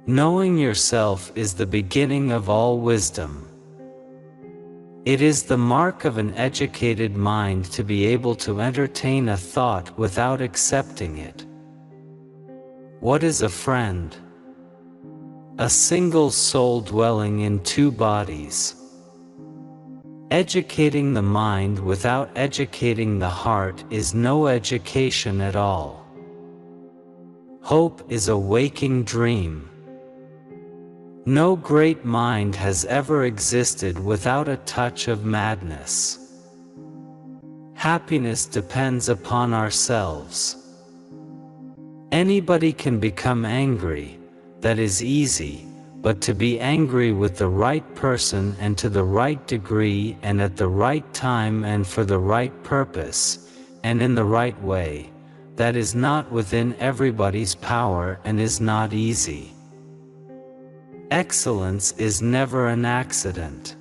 Knowing yourself is the beginning of all wisdom. It is the mark of an educated mind to be able to entertain a thought without accepting it. What is a friend? A single soul dwelling in two bodies. Educating the mind without educating the heart is no education at all. Hope is a waking dream. No great mind has ever existed without a touch of madness. Happiness depends upon ourselves. Anybody can become angry, that is easy, but to be angry with the right person and to the right degree and at the right time and for the right purpose, and in the right way, that is not within everybody's power and is not easy. Excellence is never an accident.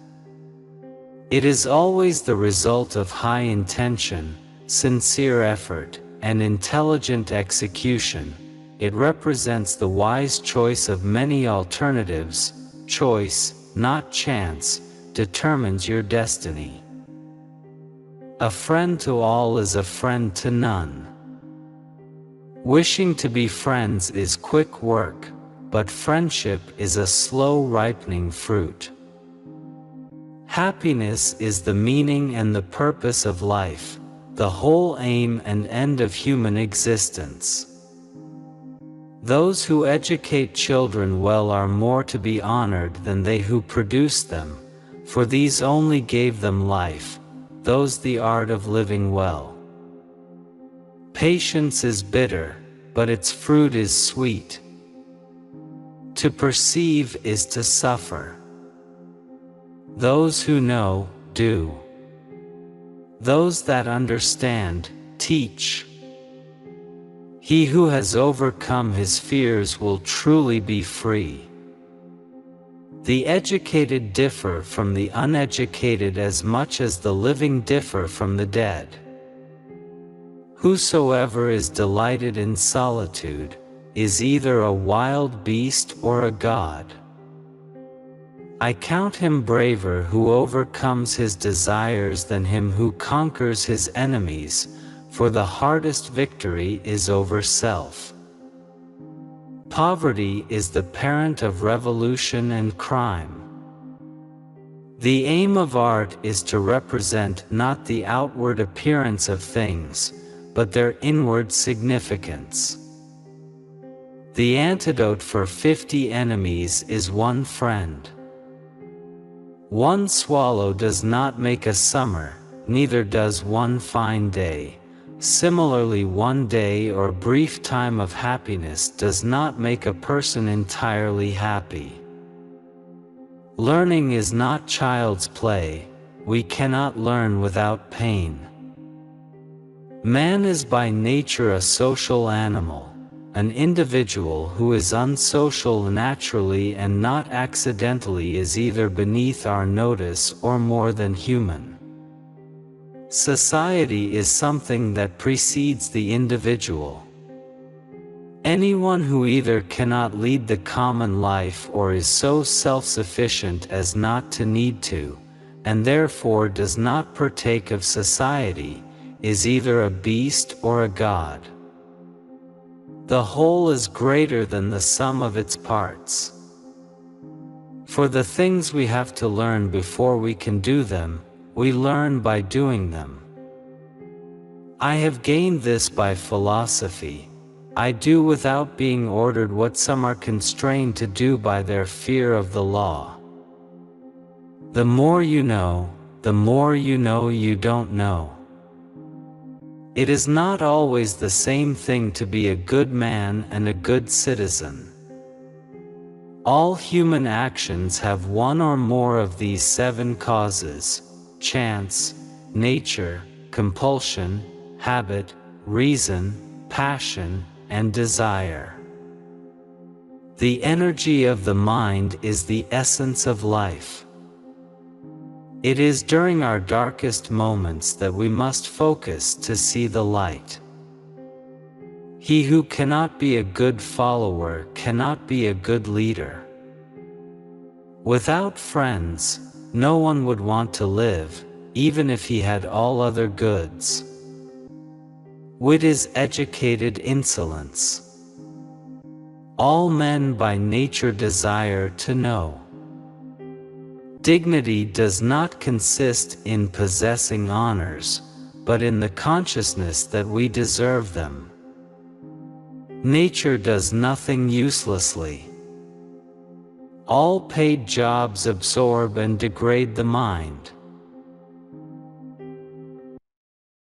It is always the result of high intention, sincere effort, and intelligent execution. It represents the wise choice of many alternatives. Choice, not chance, determines your destiny. A friend to all is a friend to none. Wishing to be friends is quick work, but friendship is a slow ripening fruit. Happiness is the meaning and the purpose of life, the whole aim and end of human existence. Those who educate children well are more to be honored than they who produce them, for these only gave them life, those the art of living well. Patience is bitter, but its fruit is sweet. To perceive is to suffer. Those who know, do. Those that understand, teach. He who has overcome his fears will truly be free. The educated differ from the uneducated as much as the living differ from the dead. Whosoever is delighted in solitude is either a wild beast or a god. I count him braver who overcomes his desires than him who conquers his enemies, for the hardest victory is over self. Poverty is the parent of revolution and crime. The aim of art is to represent not the outward appearance of things, but their inward significance. The antidote for 50 enemies is one friend. One swallow does not make a summer, neither does one fine day. Similarly, one day or brief time of happiness does not make a person entirely happy. Learning is not child's play. We cannot learn without pain. Man is by nature a social animal. An individual who is unsocial naturally and not accidentally is either beneath our notice or more than human. Society is something that precedes the individual. Anyone who either cannot lead the common life or is so self-sufficient as not to need to, and therefore does not partake of society, is either a beast or a god. The whole is greater than the sum of its parts. For the things we have to learn before we can do them, we learn by doing them. I have gained this by philosophy. I do without being ordered what some are constrained to do by their fear of the law. The more you know, the more you know you don't know. It is not always the same thing to be a good man and a good citizen. All human actions have one or more of these 7 causes: chance, nature, compulsion, habit, reason, passion, and desire. The energy of the mind is the essence of life. It is during our darkest moments that we must focus to see the light. He who cannot be a good follower cannot be a good leader. Without friends, no one would want to live, even if he had all other goods. Wit is educated insolence. All men by nature desire to know. Dignity does not consist in possessing honors, but in the consciousness that we deserve them. Nature does nothing uselessly. All paid jobs absorb and degrade the mind.